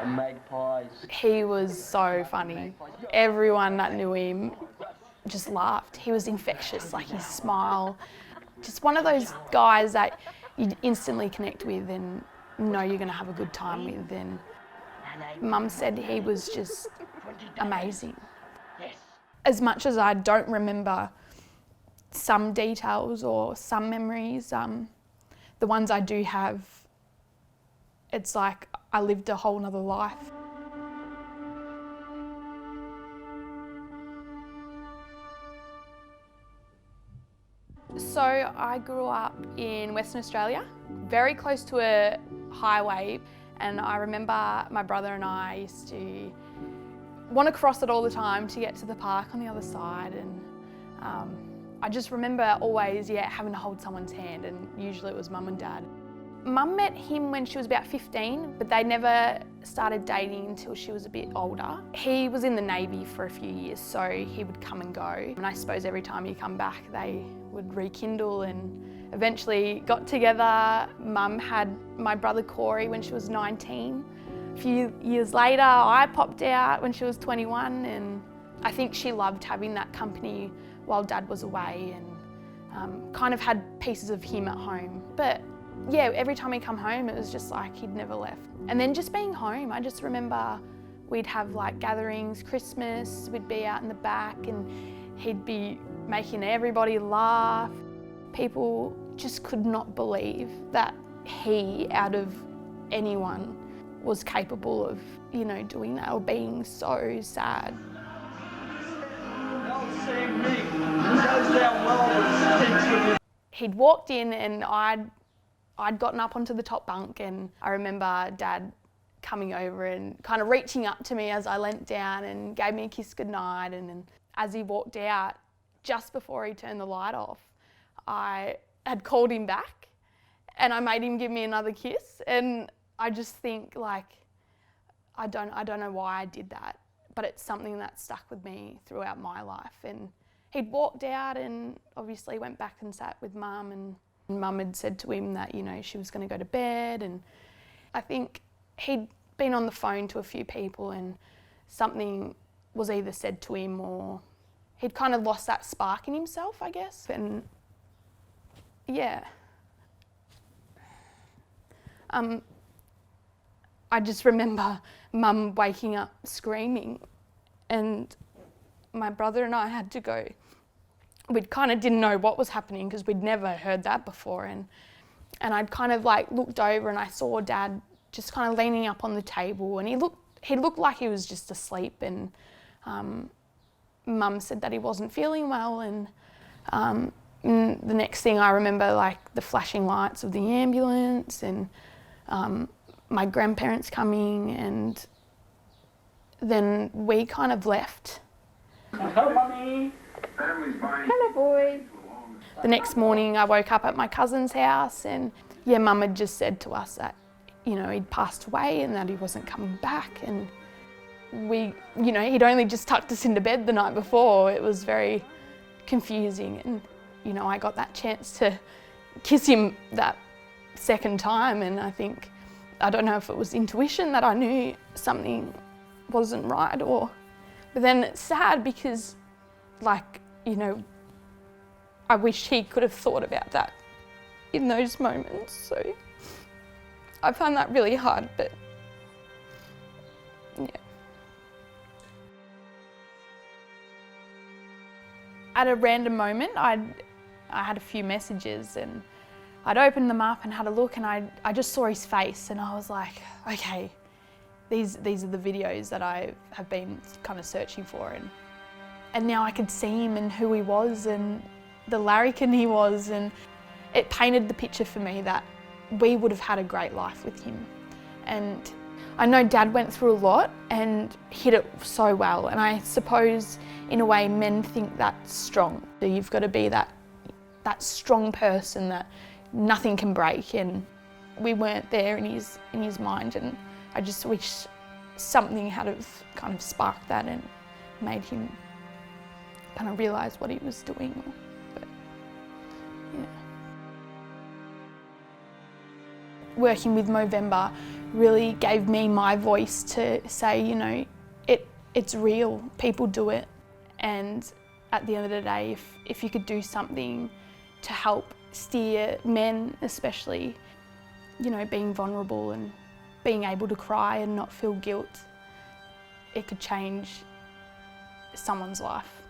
magpies. He was so funny. Everyone that knew him just laughed. He was infectious, like his smile. Just one of those guys that you instantly connect with and know you're going to have a good time with. And Mum said he was just amazing. As much as I don't remember some details or some memories, the ones I do have, it's like I lived a whole nother life. So I grew up in Western Australia, very close to a highway, and I remember my brother and I used to want to cross it all the time to get to the park on the other side, and I just remember always, having to hold someone's hand, and usually it was Mum and Dad. Mum met him when she was about 15, but they never started dating until she was a bit older. He was in the Navy for a few years, so he would come and go. And I suppose every time he'd come back, they would rekindle and eventually got together. Mum had my brother Corey when she was 19. A few years later, I popped out when she was 21, and I think she loved having that company while Dad was away, and kind of had pieces of him at home. But yeah, every time he'd come home, it was just like he'd never left. And then just being home, I just remember we'd have like gatherings, Christmas, we'd be out in the back and he'd be making everybody laugh. People just could not believe that he, out of anyone, was capable of, doing that or being so sad. He'd walked in and I'd gotten up onto the top bunk, and I remember Dad coming over and kind of reaching up to me as I leant down and gave me a kiss goodnight. And as he walked out, just before he turned the light off, I had called him back and I made him give me another kiss. And I just think, like, I don't know why I did that, but it's something that stuck with me throughout my life. And he'd walked out and obviously went back and sat with Mum, and Mum had said to him that, she was going to go to bed. And I think he'd been on the phone to a few people and something was either said to him or he'd kind of lost that spark in himself, I guess. And yeah. I just remember Mum waking up screaming, and my brother and I had to go. We kind of didn't know what was happening because we'd never heard that before, and I'd kind of like looked over and I saw Dad just kind of leaning up on the table, and he looked like he was just asleep, and Mum said that he wasn't feeling well, and the next thing I remember, like the flashing lights of the ambulance and my grandparents coming, and then we kind of left. Hello, Mummy. Hello, boys. The next morning I woke up at my cousin's house, and Mum had just said to us that, he'd passed away and that he wasn't coming back, and he'd only just tucked us into bed the night before. It was very confusing, and I got that chance to kiss him that second time, and I don't know if it was intuition that I knew something wasn't right, but then it's sad because, I wish he could have thought about that in those moments. So I found that really hard, but yeah. At a random moment, I had a few messages, and I'd opened them up and had a look, and I just saw his face, and I was like, okay, these are the videos that I have been kind of searching for, and now I could see him and who he was and the larrikin he was, and it painted the picture for me that we would have had a great life with him. And I know Dad went through a lot and hid it so well, and I suppose in a way men think that's strong. So you've got to be that strong person that nothing can break, and we weren't there in his mind, and I just wish something had have kind of sparked that and made him kind of realise what he was doing. But yeah. Working with Movember really gave me my voice to say, you know, it's real, people do it. And at the end of the day, if you could do something to help steer men especially, you know, being vulnerable and being able to cry and not feel guilt, it could change someone's life.